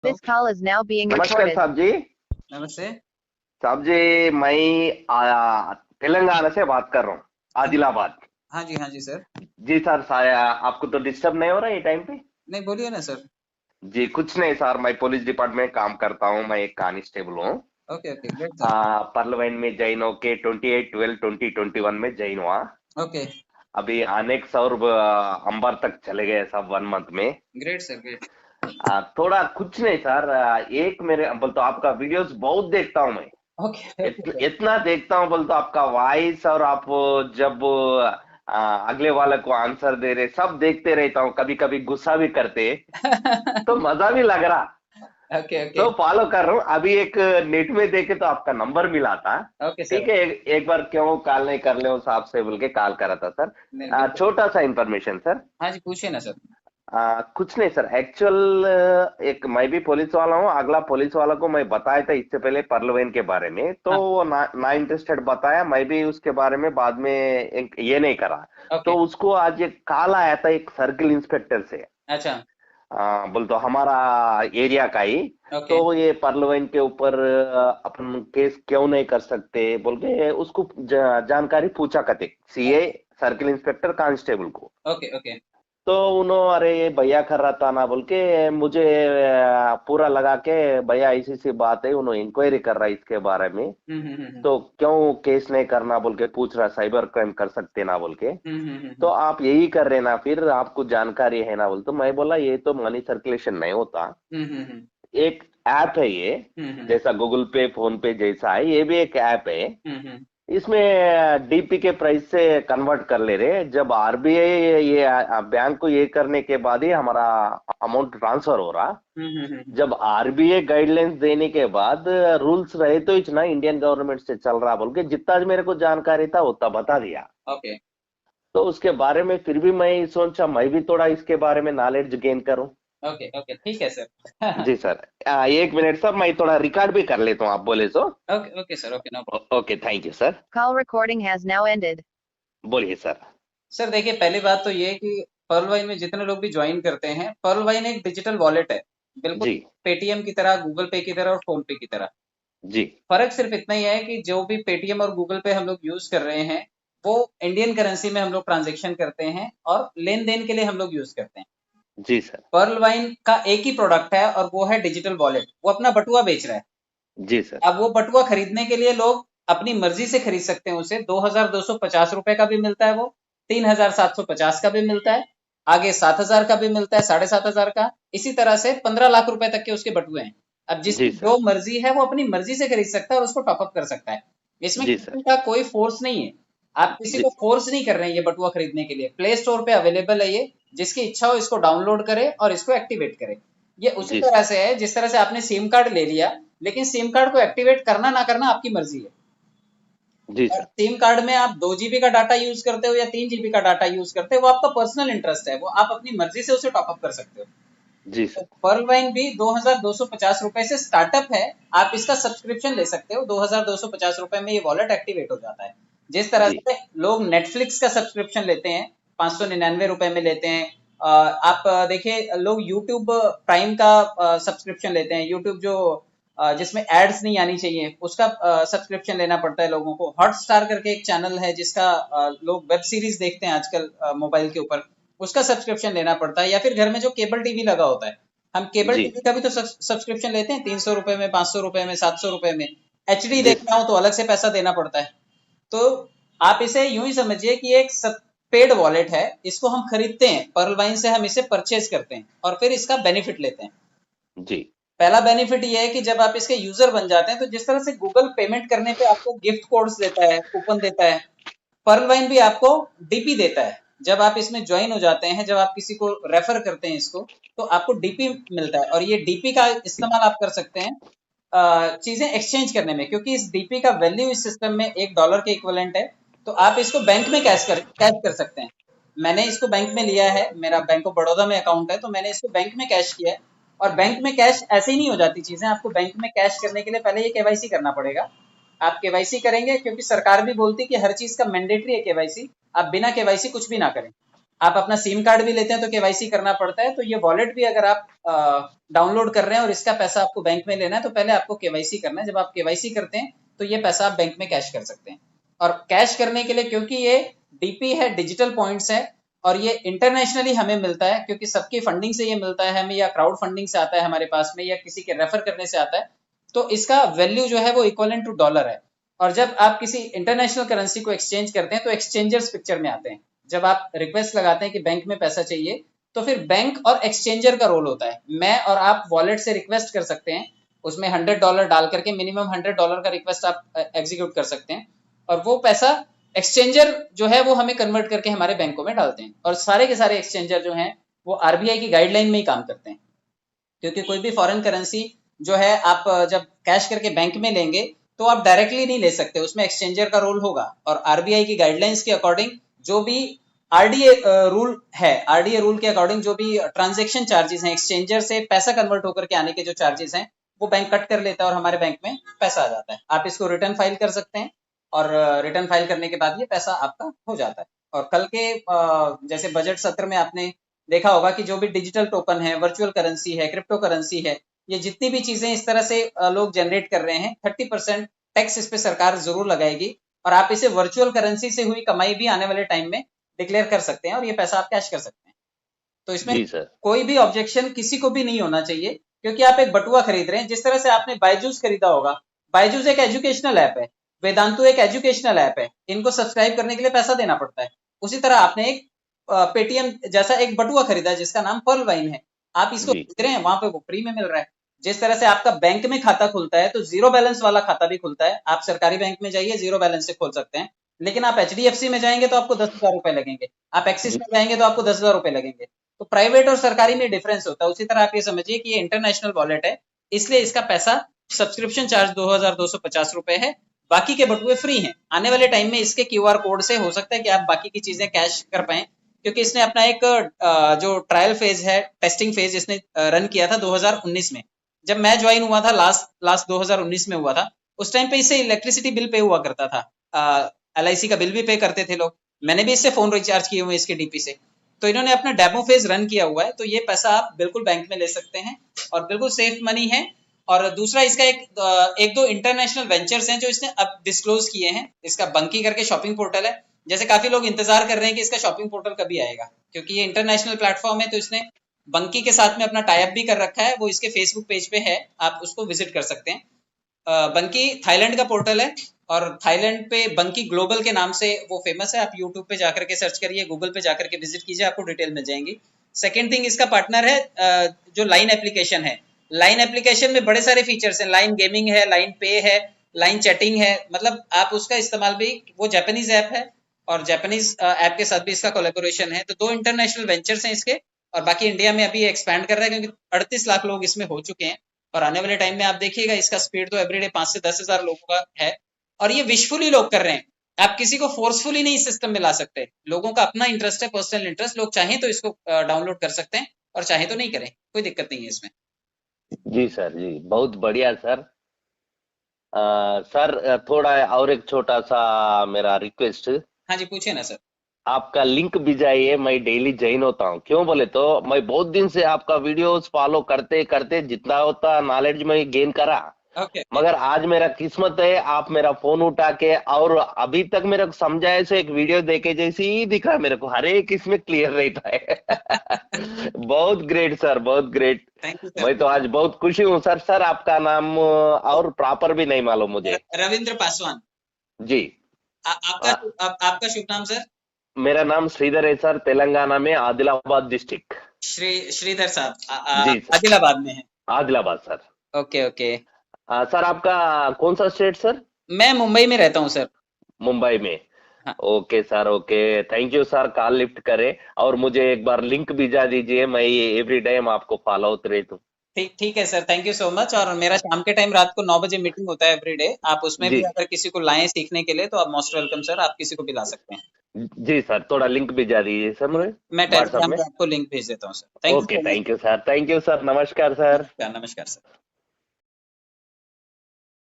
This call is now being नमस्कार recorded. साहब जी। नमस्ते। साहब जी, मैं तेलंगाना से बात कर रहा हूँ, आदिलाबाद। हाँ जी सर। जी सर, आपको तो डिस्टर्ब नहीं हो रहा है ये टाइम पे? नहीं, बोलिए ना सर। जी कुछ नहीं सर, मैं पुलिस डिपार्टमेंट में काम करता हूँ, मैं एक कांस्टेबल हूँ। Okay great sir. पार्लियामेंट में ज्वाइन होके 28/12/2021 में ज्वाइन हुआ। ओके अभी अनेक सौर अंबर तक चले गए सब 1 मंथ में। Great sir great. थोड़ा कुछ नहीं सर, एक मेरे बोल तो आपका वीडियोस बहुत देखता हूँ मैं। ओके इतना देखता हूँ बोल तो आपका वॉइस, और आप जब अगले वाले को आंसर दे रहे सब देखते रहता हूँ, कभी कभी गुस्सा भी करते तो मजा भी लग रहा, ओके तो फॉलो कर रहा हूँ। अभी एक नेट में देखे तो आपका नंबर मिला था। ओके ठीक सर। है, एक बार क्यों कॉल नहीं कर ले उस साहब से बोल के कॉल करा था सर। नहीं, बिल्कुल। छोटा सा इंफॉर्मेशन सर। हाँ जी, पूछिए ना सर। कुछ नहीं सर, एक्चुअल एक मैं भी पुलिस वाला हूँ, अगला पुलिस वाला को मैं बताया था इससे पहले परलवेन के बारे में, तो हाँ। वो ना इंटरेस्टेड बताया, मैं भी उसके बारे में बाद में ये नहीं करा। ओके। तो उसको आज एक कॉल आया था एक सर्किल इंस्पेक्टर से। अच्छा। बोल तो हमारा एरिया का ही। ओके तो ये परलवेन के ऊपर अपन केस क्यों नहीं कर सकते बोल के उसको जानकारी पूछा करते, सीए सर्किल इंस्पेक्टर कांस्टेबल को। Okay okay. तो उन्होंने अरे ये भैया कर रहा था ना बोल के मुझे पूरा लगा के, भैया ऐसी सी बात है, उन्होंने इंक्वायरी कर रहा है इसके बारे में, तो क्यों केस नहीं करना बोल के पूछ रहा, साइबर क्राइम कर सकते ना बोल के। तो आप यही कर रहे ना, फिर आपको जानकारी है ना बोल। तो मैं बोला ये तो मनी सर्कुलेशन नहीं होता, एक ऐप है ये, जैसा गूगल पे फोन पे जैसा है, ये भी एक ऐप है। इसमें डीपी के प्राइस से कन्वर्ट कर ले रहे। जब आरबीआई ये बैंक को ये करने के बाद ही हमारा अमाउंट ट्रांसफर हो रहा। जब आरबीआई गाइडलाइंस देने के बाद रूल्स रहे तो इतना इंडियन गवर्नमेंट से चल रहा बोल के जितना मेरे को जानकारी था उतना बता दिया। ओके तो उसके बारे में फिर भी मैं सोचा मैं भी थोड़ा इसके बारे में नॉलेज गेन करूं। ओके ओके, ठीक है सर। जी सर, 1 मिनट सर, मैं थोड़ा रिकॉर्ड भी कर लेता हूँ, आप बोले तो। Okay okay sir, okay no. Okay, thank you sir. Call recording has now ended. बोलिए सर। सर देखिए, पहली बात तो ये है कि पर्ल वाइन में जितने लोग भी ज्वाइन करते हैं, पर्ल वाइन एक डिजिटल वॉलेट है, बिल्कुल जी पेटीएम की तरह, गूगल पे की तरह और फोन पे की तरह। जी फर्क सिर्फ इतना ही है कि जो भी पेटीएम और गूगल पे हम लोग यूज कर रहे हैं वो इंडियन करेंसी में हम लोग ट्रांजेक्शन करते हैं और लेन देन के लिए हम लोग यूज करते हैं। जी सर। पर्ल वाइन का एक ही प्रोडक्ट है और वो है डिजिटल वॉलेट। वो अपना बटुआ बेच रहा है। जी सर। अब वो बटुआ खरीदने के लिए लोग अपनी मर्जी से खरीद सकते हैं। उसे 2250 रुपए का भी मिलता है, वो 3750 का भी मिलता है, आगे 7000 का भी मिलता है, 7500 का, इसी तरह से 15 लाख रुपए तक के उसके बटुए हैं। अब जिसकी जी सर। जो मर्जी है वो अपनी मर्जी से खरीद सकता है और उसको टॉपअप कर सकता है। इसमें जी किसी सर। का कोई फोर्स नहीं है। आप किसी जी को फोर्स नहीं कर रहे हैं ये बटुआ खरीदने के लिए। प्ले स्टोर पे अवेलेबल है ये, जिसकी इच्छा हो इसको डाउनलोड करे और इसको एक्टिवेट करे। ये उसी जी तरह से है जिस तरह से आपने सिम कार्ड ले लिया, लेकिन सिम कार्ड को एक्टिवेट करना ना करना आपकी मर्जी है। जी और सर। सिम कार्ड में आप 2 GB का डाटा यूज करते हो या 3 GB का डाटा यूज करते हो, वो आपका पर्सनल इंटरेस्ट है, वो आप अपनी मर्जी से उसे टॉपअप कर सकते हो। जी तो सर। पर्ल वाइन भी 2250 रुपए से स्टार्टअप है। आप इसका सब्सक्रिप्शन ले सकते हो। 2250 रुपए में ये वॉलेट एक्टिवेट हो जाता है। जिस तरह जी से लोग नेटफ्लिक्स का सब्सक्रिप्शन लेते हैं, 599 रुपए में लेते हैं। आप देखिए, लोग यूट्यूब प्राइम का सब्सक्रिप्शन लेते हैं। यूट्यूब जो जिसमें एड्स नहीं आनी चाहिए, उसका सब्सक्रिप्शन लेना पड़ता है लोगों को। हॉटस्टार करके एक चैनल है जिसका लोग वेब सीरीज देखते हैं आजकल मोबाइल के ऊपर, उसका सब्सक्रिप्शन लेना पड़ता है। या फिर घर में जो केबल टीवी लगा होता है, हम केबल जी टीवी का भी तो सब्सक्रिप्शन लेते हैं, 300 रुपए में, 500 रुपए में, 700 रुपए में। एचडी जी देखना हो तो अलग से पैसा देना पड़ता है। तो आप इसे यूं ही समझिए कि एक पेड वॉलेट है। इसको हम खरीदते हैं, पर्ल वाइन से हम इसे परचेज करते हैं और फिर इसका बेनिफिट लेते हैं। जी पहला बेनिफिट ये है कि जब आप इसके यूजर बन जाते हैं, तो जिस तरह से गूगल पेमेंट करने पे आपको गिफ्ट कोड्स देता है, कूपन देता है, पर्ल वाइन भी आपको डीपी देता है। जब आप इसमें ज्वाइन हो जाते हैं, जब आप किसी को रेफर करते हैं इसको, तो आपको डीपी मिलता है और ये डीपी का इस्तेमाल आप कर सकते हैं चीजें एक्सचेंज करने में, क्योंकि इस डीपी का वैल्यू इस सिस्टम में $1 के इक्विवेलेंट है। तो आप इसको बैंक में कैश कर सकते हैं। मैंने इसको बैंक में लिया है, मेरा बैंक ऑफ बड़ौदा में अकाउंट है, तो मैंने इसको बैंक में कैश किया है। और बैंक में कैश ऐसे ही नहीं हो जाती चीजें। आपको बैंक में कैश करने के लिए पहले ये केवाईसी करना पड़ेगा। आप केवाईसी करेंगे, क्योंकि सरकार भी बोलती है कि हर चीज का मैंडेटरी है केवाईसी। आप बिना केवाईसी कुछ भी ना करें। आप अपना सिम कार्ड भी लेते हैं तो केवाईसी करना पड़ता है। तो ये वॉलेट भी अगर आप डाउनलोड कर रहे हैं और इसका पैसा आपको बैंक में लेना है तो पहले आपको केवाईसी करना है। जब आप केवाईसी करते हैं तो ये पैसा आप बैंक में कैश कर सकते हैं। और कैश करने के लिए, क्योंकि ये डीपी है, डिजिटल पॉइंट्स है, और ये इंटरनेशनली हमें मिलता है, क्योंकि सबकी फंडिंग से ये मिलता है हमें, या क्राउड फंडिंग से आता है हमारे पास में, या किसी के रेफर करने से आता है, तो इसका वैल्यू जो है वो इक्वलेंट टू डॉलर है। और जब आप किसी इंटरनेशनल करेंसी को एक्सचेंज करते हैं तो एक्सचेंजर्स पिक्चर में आते हैं। जब आप रिक्वेस्ट लगाते हैं कि बैंक में पैसा चाहिए, तो फिर बैंक और एक्सचेंजर का रोल होता है। मैं और आप वॉलेट से रिक्वेस्ट कर सकते हैं, उसमें $100 डाल करके मिनिमम $100 का रिक्वेस्ट आप एग्जीक्यूट कर सकते हैं, और वो पैसा एक्सचेंजर जो है वो हमें कन्वर्ट करके हमारे बैंकों में डालते हैं। और सारे के सारे एक्सचेंजर जो हैं वो आरबीआई की गाइडलाइन में ही काम करते हैं, क्योंकि कोई भी फॉरेन करेंसी जो है आप जब कैश करके बैंक में लेंगे तो आप डायरेक्टली नहीं ले सकते, उसमें एक्सचेंजर का रोल होगा। और आरबीआई की गाइडलाइंस के अकॉर्डिंग जो भी आरडीए रूल है, आरडीए रूल के अकॉर्डिंग जो भी ट्रांजैक्शन चार्जेस हैं, एक्सचेंजर से पैसा कन्वर्ट होकर के आने के जो चार्जेस हैं, वो बैंक कट कर लेता है और हमारे बैंक में पैसा आ जाता है। आप इसको रिटर्न फाइल कर सकते हैं, और रिटर्न फाइल करने के बाद ये पैसा आपका हो जाता है। और कल के जैसे बजट सत्र में आपने देखा होगा कि जो भी डिजिटल टोकन है, वर्चुअल करेंसी है, क्रिप्टो करेंसी है, ये जितनी भी चीजें इस तरह से लोग जनरेट कर रहे हैं, 30% टैक्स इस पे सरकार जरूर लगाएगी। और आप इसे वर्चुअल करेंसी से हुई कमाई भी आने वाले टाइम में डिक्लेयर कर सकते हैं, और ये पैसा आप कैश कर सकते हैं। तो इसमें जी सर। कोई भी ऑब्जेक्शन किसी को भी नहीं होना चाहिए, क्योंकि आप एक बटुआ खरीद रहे हैं। जिस तरह से आपने बायजूस खरीदा होगा, बायजूस एक एजुकेशनल ऐप है, वेदांतु एक एजुकेशनल ऐप है, इनको सब्सक्राइब करने के लिए पैसा देना पड़ता है। उसी तरह आपने एक पेटीएम जैसा एक बटुआ खरीदा है जिसका नाम पर्ल वाइन है, आप इसको जी खरीद रहे हैं, वहां पे वो फ्री में मिल रहा है। जिस तरह से आपका बैंक में खाता खुलता है तो जीरो बैलेंस वाला खाता भी खुलता है। आप सरकारी बैंक में जाइए, जीरो बैलेंस से खोल सकते हैं, लेकिन आप एचडीएफसी में जाएंगे तो आपको 10,000 रुपए लगेंगे, आप एक्सिस जी में जाएंगे तो आपको 10,000 रुपए लगेंगे। तो प्राइवेट और सरकारी में डिफरेंस होता है। उसी तरह आप ये समझिए कि ये इंटरनेशनल वॉलेट है, इसलिए इसका पैसा सब्सक्रिप्शन चार्ज 2,250 रुपए है, बाकी के बटुए फ्री हैं। आने वाले टाइम में इसके क्यूआर कोड से हो सकता है कि आप बाकी की चीजें कैश कर पाए, क्योंकि इसने अपना एक जो ट्रायल फेज है, टेस्टिंग फेज इसने रन किया था 2019 में। जब मैं ज्वाइन हुआ था, लास्ट 2019 में हुआ था, उस टाइम पे इससे इलेक्ट्रिसिटी बिल पे हुआ करता था, एलआईसी का बिल भी पे करते थे लोग। मैंने भी इससे फोन रिचार्ज किए हुए इसके डीपी से। तो इन्होंने अपना डेमो फेज रन किया हुआ है, तो ये पैसा आप बिल्कुल बैंक में ले सकते हैं और बिल्कुल सेफ मनी है। और दूसरा, इसका एक दो इंटरनेशनल वेंचर्स हैं जो इसने अब डिस्क्लोज किए हैं। इसका बंकी करके शॉपिंग पोर्टल है, जैसे काफी लोग इंतजार कर रहे हैं कि इसका शॉपिंग पोर्टल कभी आएगा, क्योंकि ये इंटरनेशनल प्लेटफॉर्म है। तो इसने बंकी के साथ में अपना टाई अप भी कर रखा है, वो इसके फेसबुक पेज पे है, आप उसको विजिट कर सकते हैं। बंकी थाईलैंड का पोर्टल है, और थाईलैंड पे बंकी ग्लोबल के नाम से वो फेमस है। आप यूट्यूब पे जाकर के सर्च करिए, गूगल पे जाकर के विजिट कीजिए, आपको डिटेल मिल जाएंगी। सेकेंड थिंग, इसका पार्टनर है जो लाइन एप्लीकेशन है। लाइन एप्लीकेशन में बड़े सारे फीचर्स हैं, लाइन गेमिंग है, लाइन पे है, लाइन चैटिंग है, मतलब आप उसका इस्तेमाल भी, वो जापानीज ऐप है और जापानीज ऐप के साथ भी इसका कोलैबोरेशन है। तो 2 इंटरनेशनल वेंचर्स हैं इसके, और बाकी इंडिया में अभी एक्सपैंड कर रहा है, क्योंकि 38 लाख लोग इसमें हो चुके हैं। और आने वाले टाइम में आप देखिएगा इसका स्पीड तो एवरीडे 5 से 10 हजार लोगों का है, और ये विशफुली लोग कर रहे हैं। आप किसी को फोर्सफुली नहीं इस सिस्टम में ला सकते, लोगों का अपना इंटरेस्ट है, पर्सनल इंटरेस्ट। लोग चाहें तो इसको डाउनलोड कर सकते हैं और चाहें तो नहीं करें, कोई दिक्कत नहीं है इसमें। जी सर, जी बहुत बढ़िया सर। सर थोड़ा और एक छोटा सा मेरा रिक्वेस्ट, हाँ जी, पूछिए ना सर। आपका लिंक भिजाइए, मैं डेली जॉइन होता हूँ। क्यों बोले तो मैं बहुत दिन से आपका वीडियोस फॉलो करते करते जितना होता नॉलेज में गेन करा, ओके। मगर आज मेरा किस्मत है आप मेरा फोन उठा के, और अभी तक मेरे को समझाए से एक वीडियो देखे जैसे ही दिखा मेरे को, हर एक इसमें क्लियर रहता है। बहुत ग्रेट सर, बहुत ग्रेट। Thank you sir. मैं तो आज बहुत खुशी हूँ सर। सर आपका नाम और प्रॉपर भी नहीं मालूम मुझे। रविंद्र पासवान जी। आपका शुभ नाम सर? मेरा नाम श्रीधर है सर, तेलंगाना में आदिलाबाद डिस्ट्रिक्ट। श्रीधर साहब जी सर, आदिलाबाद में है। Adilabad sir. Okay okay. Sir आपका कौन सा स्टेट सर? मैं मुंबई में रहता हूँ सर। मुंबई में। हाँ। Okay sir, okay, thank you sir. Call lift करे और मुझे एक बार लिंक भेजा दीजिए, मैं एवरी टाइम आपको फॉलो होते रहता हूँ। ठीक है sir, thank you so much. और मेरा शाम के टाइम रात को 9 बजे मीटिंग होता है एवरीडे, आप उसमें भी जी अगर किसी को लाएं सीखने के लिए तो आप मोस्ट वेलकम सर, आप किसी को भी ला सकते हैं। जी सर, थोड़ा लिंक भेजा दीजिए सर मुझे मैं व्हाट्सएप टेलीग्राम में। पे आपको लिंक भेज देता हूँ sir. Thank okay, thank you sir, thank you sir, नमस्कार सर। यू, नमस्कार सर।